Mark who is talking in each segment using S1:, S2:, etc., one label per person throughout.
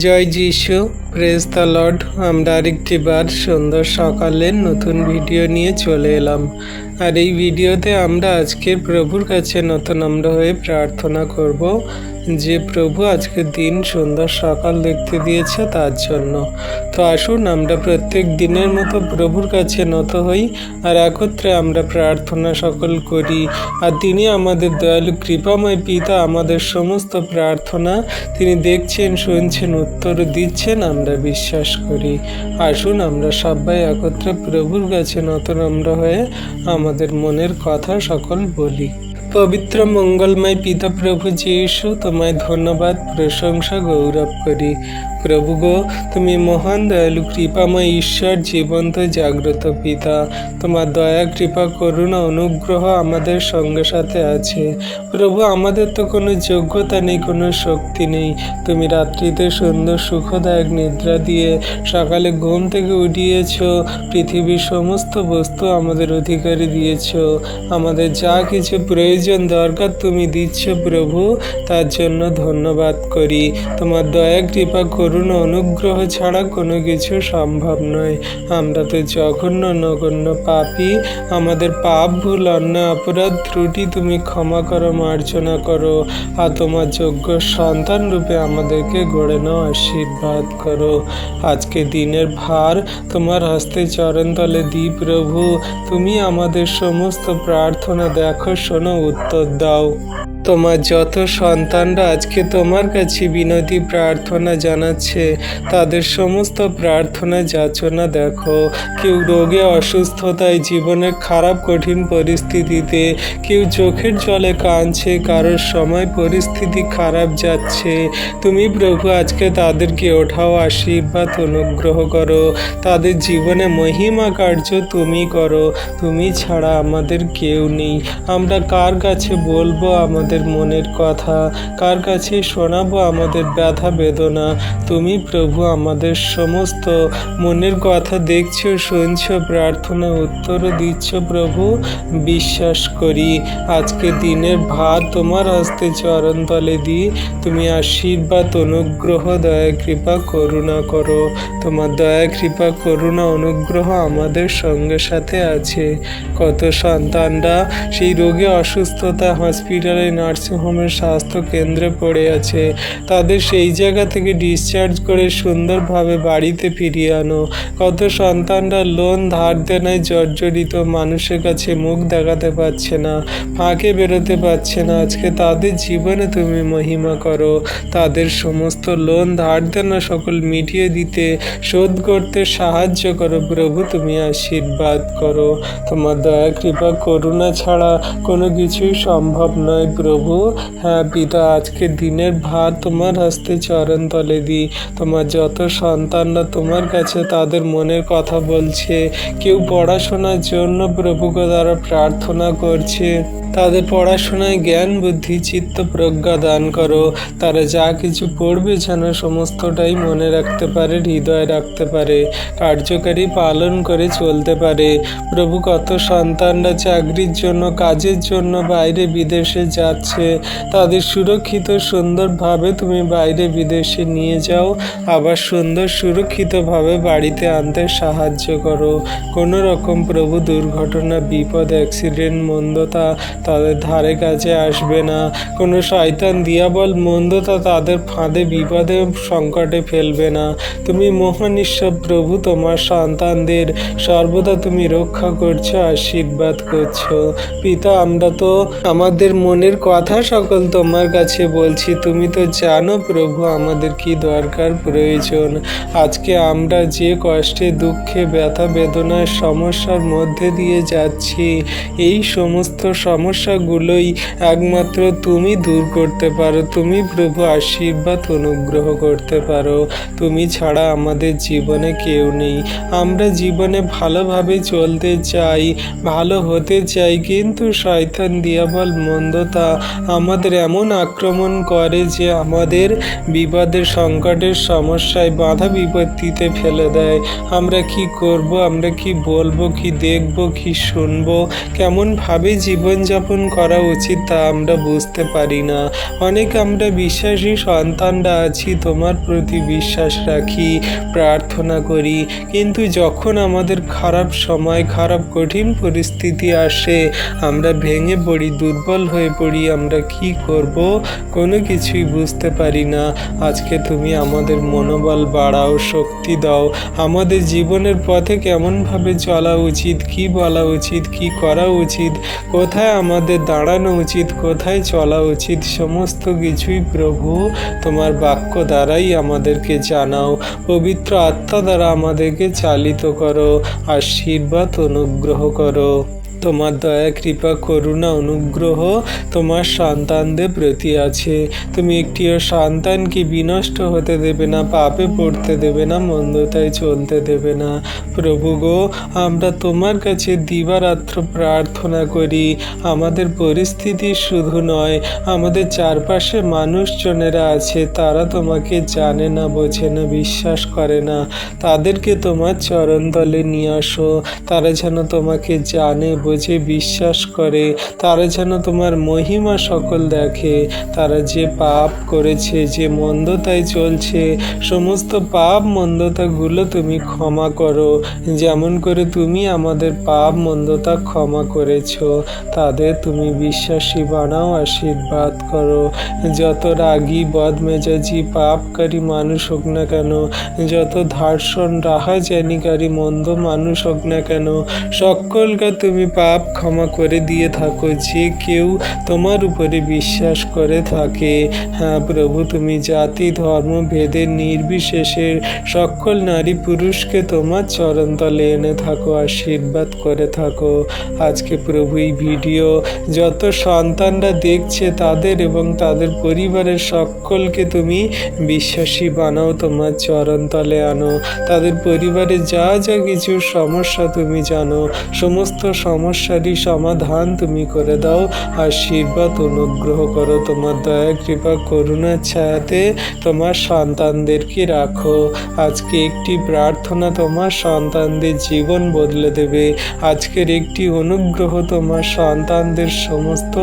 S1: জয় যিশু, praise the Lord. আমরা আরেকটি বার সুন্দর সকালের নতুন ভিডিও নিয়ে চলে এলাম। আর এই ভিডিওতে আমরা আজকের প্রভুর কাছে নতনম্র হয়ে প্রার্থনা করব যে প্রভু আজকের দিন সুন্দর সকাল দেখতে দিয়েছে তার জন্য। তো আসুন আমরা প্রত্যেক দিনের মতো প্রভুর কাছে নত হই আর একত্রে আমরা প্রার্থনা সকল করি। আর তিনি আমাদের দয়ালু কৃপাময় পিতা, আমাদের সমস্ত প্রার্থনা তিনি দেখছেন, শুনছেন, উত্তর দিচ্ছেন, আমরা বিশ্বাস করি। আসুন আমরা সবাই একত্রে প্রভুর কাছে নতনম্র হয়ে আমাদের মনের কথা সকল বলি। পবিত্র মঙ্গলময় পিতা প্রভু যীশু, তোমায় ধন্যবাদ, প্রশংসা, গৌরব করি। প্রভু গো, তুমি মহান দয়ালু কৃপাময় ঈশ্বর, জীবন্ত জাগ্রত পিতা। তোমার দয়া, কৃপা, করুণা, অনুগ্রহ আমাদের সঙ্গে সাথে আছে। প্রভু, আমাদের তো কোনো যোগ্যতা নেই, কোনো শক্তি নেই। তুমি রাত্রিতে সুন্দর সুখদায়ক নিদ্রা দিয়ে সকালে ঘুম থেকে উঠিয়েছ, পৃথিবীর সমস্ত বস্তু আমাদের অধিকারী দিয়েছ। আমাদের যা কিছু প্রয়োজন দরকার তুমি দিচ্ছ প্রভু, তার জন্য ধন্যবাদ করি। তোমার দয়া, কৃপা, করুণা, অনুগ্রহ ছাড়া কোনো কিছু সম্ভব নয়। আমরা তো জঘন্য নগণ্য পাপী। আমাদের পাপ, ভুল, অন্যায়, অপরাধ, ত্রুটি তুমি ক্ষমা করো, মার্জনা করো। আর তোমার যোগ্য সন্তান রূপে আমাদেরকে গড়ে নাও, আশীর্বাদ করো। আজকে দিনের ভার তোমার হস্তে চরণতলে দিই প্রভু। তুমি আমাদের সমস্ত প্রার্থনা দেখো, শোনো, উত্তর দাও। তোমার যত সন্তানরা আজকে তোমার কাছে বিনতি প্রার্থনা জানাচ্ছে, তাদের সমস্ত প্রার্থনা যাচনা দেখো। কেউ রোগে, অসুস্থতায়, জীবনের খারাপ কঠিন পরিস্থিতিতে, কেউ চোখের জলে কাঁদছে, কারোর সময় পরিস্থিতি খারাপ যাচ্ছে। তুমি প্রভু আজকে তাদেরকে ওঠাও, আশীর্বাদ অনুগ্রহ করো। তাদের জীবনে মহিমা কার্য তুমি করো। তুমি ছাড়া আমাদের কেউ নেই। আমরা কার কাছে বলবো আমাদের মনের কথা? কার কাছে শোনাবো আমাদের ব্যথা বেদনা? তুমি প্রভু আমাদের সমস্ত মনের কথা দেখছো, শুনছো, প্রার্থনা উত্তরও দিচ্ছ প্রভু। বিশ্বাস করি আজকে দিনের ভার তোমার হস্তে চরণতলে দিই। তুমি আশীর্বাদ অনুগ্রহ দয়া কৃপা করুণা করো। তোমার দয়া কৃপা করুণা অনুগ্রহ আমাদের সঙ্গে সাথে আছে। কত সন্তানরা সেই রোগে, অসুস্থতা, হসপিটালে, নার্সিংহোমের স্বাস্থ্য কেন্দ্রে পড়ে আছে, তাদের সেই জায়গা থেকে ডিসচার্জ করে সুন্দরভাবে বাড়িতে ফিরিয়ে আনো। কত সন্তানরা লোন ধার দেনায় জর্জরিত, মানুষের কাছে মুখ দেখাতে পারছে না, ফাঁকে বেরোতে পারছে না। আজকে তাদের জীবনে তুমি মহিমা করো। তাদের সমস্ত লোন ধার দেনা সকল মিটিয়ে দিতে, শোধ করতে সাহায্য করো প্রভু। তুমি আশীর্বাদ করো। তোমার দয়া, কৃপা, করুণা ছাড়া কোনো কিছুই সম্ভব নয় প্রভু। হ্যাঁ পিতা, আজকে দিনের ভার তোমার হস্তে চরণ তলে দিই। তোমার যত সন্তানরা তোমার কাছে তাদের মনের কথা বলছে, কেউ পড়াশোনার জন্য প্রভুকে তারা প্রার্থনা করছে, তাদের পড়াশোনায় জ্ঞান, বুদ্ধি, চিত্ত, প্রজ্ঞা দান করো। তারা যা কিছু পড়বে যেন সমস্তটাই মনে রাখতে পারে, হৃদয়ে রাখতে পারে, কার্যকারী পালন করে চলতে পারে। প্রভু, কত সন্তানরা চাকরির জন্য, কাজের জন্য বাইরে বিদেশে যাচ্ছে, তাদের সুরক্ষিত সুন্দরভাবে তুমি বাইরে বিদেশে নিয়ে যাও, আবার সুন্দর সুরক্ষিতভাবে বাড়িতে আনতে সাহায্য করো। কোনো রকম প্রভু দুর্ঘটনা, বিপদ, অ্যাক্সিডেন্ট, মন্দতা তাদের ধারে কাছে আসবে না। কোনো শয়তান, দিয়াবল, মন্দতা তাদের ফাঁদে, বিপদে, সংকটে ফেলবে না। তুমি মহান ঈশ্বর প্রভু, তোমার সন্তানদের সর্বদা তুমি রক্ষা করছো, আশীর্বাদ করছো। পিতা, আমরা তো আমাদের মনের কথা সকল তোমার কাছে বলছি। তুমি তো জানো প্রভু আমাদের কি দরকার, প্রয়োজন। আজকে আমরা যে কষ্টে, দুঃখে, ব্যথা বেদনার সমস্যার মধ্যে দিয়ে যাচ্ছি, এই সমস্ত সমস্যাগুলোই একমাত্র তুমি দূর করতে পারো। তুমি প্রভু আশীর্বাদ অনুগ্রহ করতে পারো। তুমি ছাড়া আমাদের জীবনে কেউ নেই। আমরা জীবনে ভালোভাবে চলতে চাই, ভালো হতে চাই, কিন্তু শয়তান, দিয়াবল, মন্দতা আমাদের এমন আক্রমণ করে যে আমাদের বিপদের সংকটের সমস্যায় বাধা বিপত্তিতে ফেলে দেয়। আমরা কি করব, আমরা কি বলবো, কি দেখব, কি শুনবো, কেমনভাবে জীবনযাপন করা উচিত তা আমরা বুঝতে পারি না। অনেক আমরা বিশ্বাসী সন্তানরা আছি, তোমার প্রতি বিশ্বাস রাখি, প্রার্থনা করি, কিন্তু যখন আমাদের খারাপ সময়, খারাপ কঠিন পরিস্থিতি আসে আমরা ভেঙে পড়ি, দুর্বল হয়ে পড়ি। আমরা কি করব কোনো কিছুই বুঝতে পারি না। আজকে তুমি আমাদের মনোবল বাড়াও, শক্তি দাও। আমাদের জীবনের পথে কেমনভাবে চলা উচিত, কি বলা উচিত, কি করা উচিত, কোথায় আমাদের দাঁড়ানো উচিত, কোথায় চলা উচিত, সমস্ত কিছুই প্রভু তোমার বাক্য দ্বারাই আমাদেরকে জানাও। পবিত্র আত্মা দ্বারা আমাদেরকে চালিত করো, আশীর্বাদ অনুগ্রহ করো। তোমার দয়া, কৃপা, করুণা, অনুগ্রহ তোমার সন্তানদের প্রতি আছে। তুমি একটিও সন্তানকে বিনষ্ট হতে দেবে না, পাপে পড়তে দেবে না, মন্দতায় চলতে দেবে না। প্রভু গো, আমরা তোমার কাছে দিবারাত্র প্রার্থনা করি। আমাদের পরিস্থিতি শুধু নয়, আমাদের চারপাশে মানুষজনেরা আছে, তারা তোমাকে জানে না, বোঝে না, বিশ্বাস করে না। তাদেরকে তোমার চরণতলে নিয়ে আসো। তারা যেন তোমাকে জানে, বোঝে, বিশ্বাস করে। তারা যেন তোমার মহিমা সকল দেখে। তারা যে পাপ করেছে, যে মন্দতায় চলছে, সমস্ত পাপ মন্দতাগুলো তুমি ক্ষমা করো, যেমন করে তুমি আমাদের পাপ মন্দতা ক্ষমা করেছ। তাদের তুমি বিশ্বাসী বানাও, আশীর্বাদ করো। যত রাগী, বদমেজাজি, পাপকারী মানুষ হোক না কেন, যত ধার্ষণ, রাহাজানিকারী মন্দ মানুষ হোক না কেন, সকলকে তুমি পাপ ক্ষমা করে দিয়ে থাকো, যে কেউ তোমার উপরে বিশ্বাস করে থাকে। হ্যাঁ প্রভু, তুমি জাতি, ধর্ম, ভেদের নির্বিশেষে সকল নারী পুরুষকে তোমার চরণতলে এনে থাকো, আশীর্বাদ করে থাকো। আজকে প্রভু এই ভিডিও যত সন্তানরা দেখছে তাদের এবং তাদের পরিবারের সকলকে তুমি বিশ্বাসী বানাও, তোমার চরণতলে আনো। তাদের পরিবারে যা যা কিছু সমস্যা তুমি জানো, সমস্ত সমস্যারই সমাধান তুমি করে দাও, আশীর্বাদ অনুগ্রহ করো। তোমার দয়া, কৃপা, করুণার ছায়াতে তোমার সন্তানদেরকে রাখো। আজকে একটি প্রার্থনা তোমার সন্তানদের জীবন বদলে দেবে। আজকের একটি অনুগ্রহ তোমার সন্তানদের সমস্ত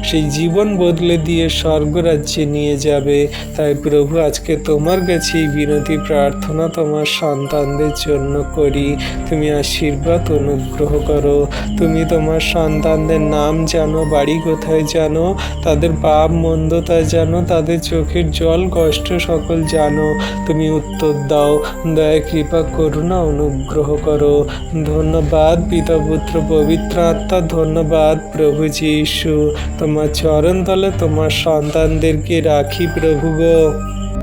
S1: সেই জীবন বদলে দিয়ে স্বর্গরাজ্যে নিয়ে যাবে। তাই প্রভু, আজকে তোমার কাছে এই বিনতি প্রার্থনা তোমার সন্তানদের জন্য করি। তুমি আশীর্বাদ অনুগ্রহ করো। তুমি তোমার সন্তানদের নাম জানো, বাড়ি কোথায় জানো, তাদের পাপ মন্দতা জানো, তাদের চোখের জল, কষ্ট সকল জানো। তুমি উত্তর দাও, দয়া, কৃপা, করুণা, অনুগ্রহ করো। ধন্যবাদ পিতা, পুত্র, পবিত্র আত্মা। ধন্যবাদ প্রভু যীশু। তোমার চরণতলে তোমার সন্তানদেরকে রাখি প্রভু গো।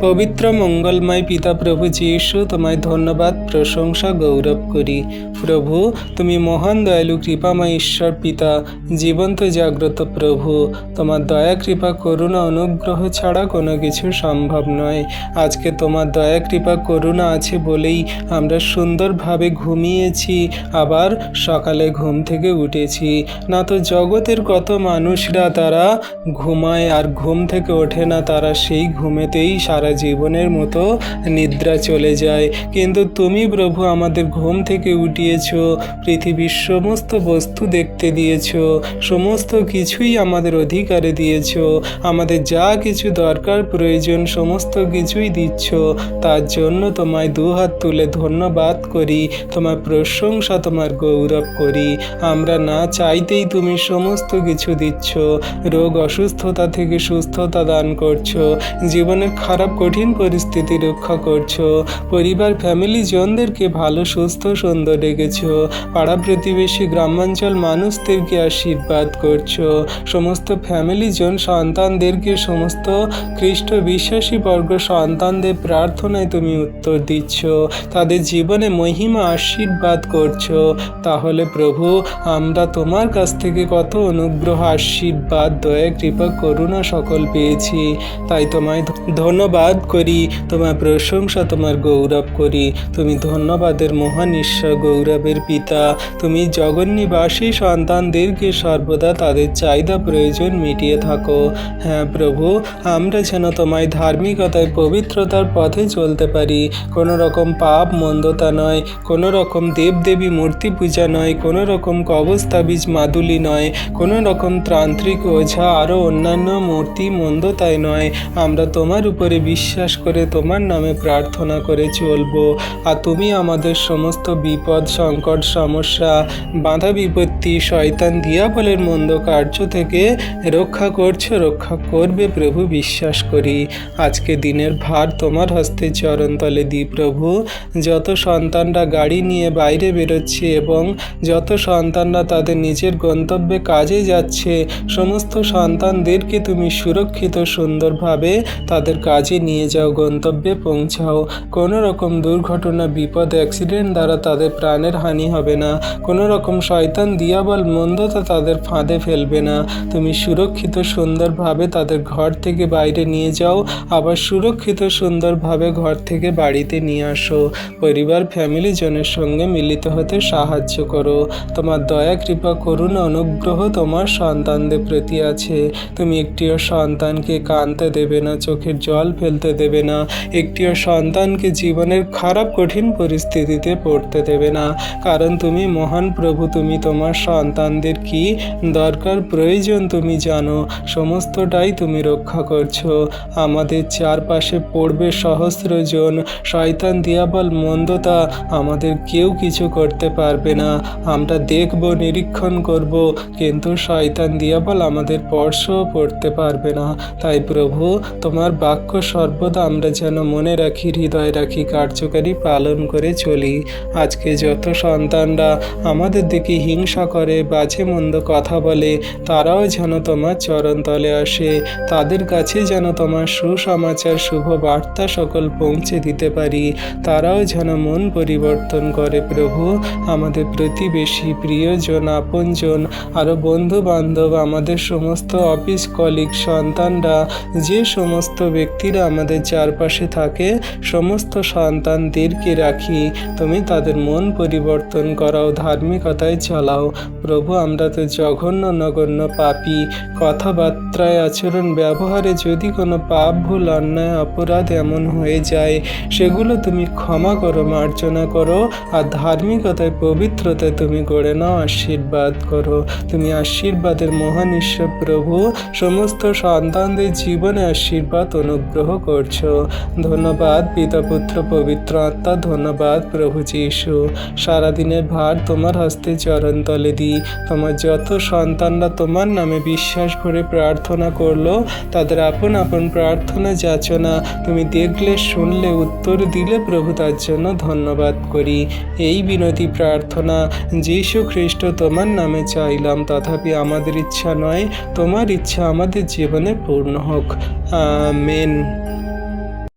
S1: পবিত্র মঙ্গলময় পিতা প্রভু যীশু, তোমায় ধন্যবাদ, প্রশংসা, গৌরব করি। প্রভু, তুমি মহান দয়ালু কৃপাময় ঈশ্বর পিতা, জীবন্ত জাগ্রত প্রভু। তোমার দয়া, কৃপা, করুণা, অনুগ্রহ ছাড়া কোনো কিছু সম্ভব নয়। আজকে তোমার দয়া, কৃপা, করুণা আছে বলেই আমরা সুন্দরভাবে ঘুমিয়েছি, আবার সকালে ঘুম থেকে উঠেছি। না তো জগতের কত মানুষরা তারা ঘুমায় আর ঘুম থেকে ওঠে না, তারা সেই ঘুমেতেই সারা জীবনের মতো নিদ্রা চলে যায়। কিন্তু তুমি প্রভু আমাদের ঘুম থেকে উঠিয়েছ, পৃথিবীর সমস্ত বস্তু দেখতে দিয়েছ, সমস্ত কিছুই আমাদের অধিকারে দিয়েছ। আমাদের যা কিছু দরকার, প্রয়োজন, সমস্ত কিছুই দিচ্ছ। তার জন্য তোমায় দুহাত তুলে ধন্যবাদ করি, তোমার প্রশংসা, তোমার গৌরব করি। আমরা না চাইতেই তুমি সমস্ত কিছু দিচ্ছ। রোগ অসুস্থতা থেকে সুস্থতা দান করছো, জীবনের খারাপ কঠিন পরিস্থিতি রক্ষা করছো, পরিবার ফ্যামিলি জনদেরকে ভালো, সুস্থ, সুন্দর রেখেছো, পাড়া প্রতিবেশী গ্রামাঞ্চল মানুষদেরকে আশীর্বাদ করছো। সমস্ত ফ্যামিলি জন সন্তানদেরকে, সমস্ত খ্রিস্ট বিশ্বাসী বর্গ সন্তানদের প্রার্থনায় তুমি উত্তর দিচ্ছ, তাদের জীবনে মহিমা আশীর্বাদ করছো। তাহলে প্রভু, আমরা তোমার কাছ থেকে কত অনুগ্রহ, আশীর্বাদ, দয়া, কৃপা, করুণা সকল পেয়েছি। তাই তোমায় ধন্যবাদ ধন্যবাদ করি, তোমার প্রশংসা, তোমার গৌরব করি। তুমি ধন্যবাদের মহান ঈশ্বর, গৌরবের পিতা। তুমি জগন্নিবাসী সন্তানদেরকে সর্বদা তাদের চাহিদা প্রয়োজন মিটিয়ে থাকো। হ্যাঁ প্রভু, আমরা যেন তোমায় ধার্মিকতায় পবিত্রতার পথে চলতে পারি। কোনো রকম পাপ মন্দতা নয়, কোনো রকম দেবদেবী মূর্তি পূজা নয়, কোনো রকম কবস্তাবিজ মাদুলি নয়, কোনো রকম তান্ত্রিক ওঝা আরও অন্যান্য মূর্তি মন্দতায় নয়। আমরা তোমার উপরে বিশ্বাস করে তোমার নামে প্রার্থনা করে চলব। আর তুমি আমাদের সমস্ত বিপদ, সংকট, সমস্যা, বাধা বিপত্তি, শয়তান দিয়াবলের মন্দ কার্য থেকে রক্ষা করছো, রক্ষা করবে প্রভু, বিশ্বাস করি। আজকে দিনের ভার তোমার হস্তে চরণতলে দিই প্রভু। যত সন্তানরা গাড়ি নিয়ে বাইরে বেরোচ্ছে এবং যত সন্তানরা তাদের নিজের গন্তব্যে কাজে যাচ্ছে, সমস্ত সন্তানদেরকে তুমি সুরক্ষিত সুন্দরভাবে তাদের কাজে নিয়ে যাও, গন্তব্যে পৌঁছাও। কোনো রকম দুর্ঘটনা, বিপদ, অ্যাক্সিডেন্ট দ্বারা তাদের প্রাণের হানি হবে না। কোনো রকম শয়তান দিয়াবল মন্দতা তাদের ফাঁদে ফেলবে না। তুমি সুরক্ষিত সুন্দরভাবে তাদের ঘর থেকে বাইরে নিয়ে যাও, আবার সুরক্ষিত সুন্দরভাবে ঘর থেকে বাড়িতে নিয়ে আসো। পরিবার, ফ্যামিলি জনের সঙ্গে মিলিত হতে সাহায্য করো। তোমার দয়া, কৃপা, করুণা, অনুগ্রহ তোমার সন্তানদের প্রতি আছে। তুমি একটিও সন্তানকে কাঁদতে দেবে না, চোখের জল ফেলতে দেবে না, একটিও সন্তানকে জীবনের খারাপ কঠিন পরিস্থিতিতে পড়তে দেবে না। কারণ তুমি মহান প্রভু, তুমি তোমার সন্তানদের কি দরকার প্রয়োজন তুমি জানো, সমস্তটাই তুমি রক্ষা করছো। আমাদের চারপাশে পড়বে সহস্র জন, শয়তান দিয়াবল মন্দতা আমাদের কেউ কিছু করতে পারবে না। আমরা দেখব, নিরীক্ষণ করব, কিন্তু শয়তান দিয়াবল আমাদের স্পর্শও করতে পারবে না। তাই প্রভু, তোমার বাক্য সর্বদা আমরা যেন মনে রাখি, হৃদয় রাখি, কার্যকারী পালন করে চলি। আজকে যত সন্তানরা আমাদের দিকে হিংসা করে, বাজে মন্দ কথা বলে, তারাও যেন তোমার চরণতলে আসে। তাদের কাছে যেন তোমার সুসমাচার, শুভ বার্তা সকল পৌঁছে দিতে পারি। তারাও যেন মন পরিবর্তন করে প্রভু। আমাদের প্রতিবেশী, প্রিয়জন, আপনজন, আরও বন্ধু বান্ধব, আমাদের সমস্ত অফিস কলিগ, সন্তানরা, যে সমস্ত ব্যক্তিরা আমাদের চারপাশে থাকে, সমস্ত সন্তানদেরকে রাখি। তুমি তাদের মন পরিবর্তন করাও, ধার্মিকতায় চালাও প্রভু। আমরা তো জঘন্য নগণ্য পাপী। কথাবার্তায়, আচরণ, ব্যবহারে যদি কোনো পাপ, ভুল, অন্যায়, অপরাধ এমন হয়ে যায়, সেগুলো তুমি ক্ষমা করো, মার্জনা করো, আর ধার্মিকতায়, পবিত্রতায় তুমি গড়ে নাও, আশীর্বাদ করো। তুমি আশীর্বাদের মহান ঈশ্বর প্রভু, সমস্ত সন্তানদের জীবনে আশীর্বাদ অনুগ্রহ করছো। ধন্যবাদ পিতা, পুত্র, পবিত্র আত্মা। ধন্যবাদ প্রভু যীশু। সারাদিনের ভার তোমার হস্তে চরণতলে দিই। তোমার যত সন্তানরা তোমার নামে বিশ্বাস ভরে প্রার্থনা করলো, তাদের আপন আপন প্রার্থনা যাচনা তুমি দেখলে, শুনলে, উত্তর দিলে প্রভু, তার জন্য ধন্যবাদ করি। এই বিনতি প্রার্থনা যীশু খ্রিস্ট তোমার নামে চাইলাম। তথাপি আমাদের ইচ্ছা নয়, তোমার ইচ্ছা আমাদের জীবনে পূর্ণ হোক। আমেন।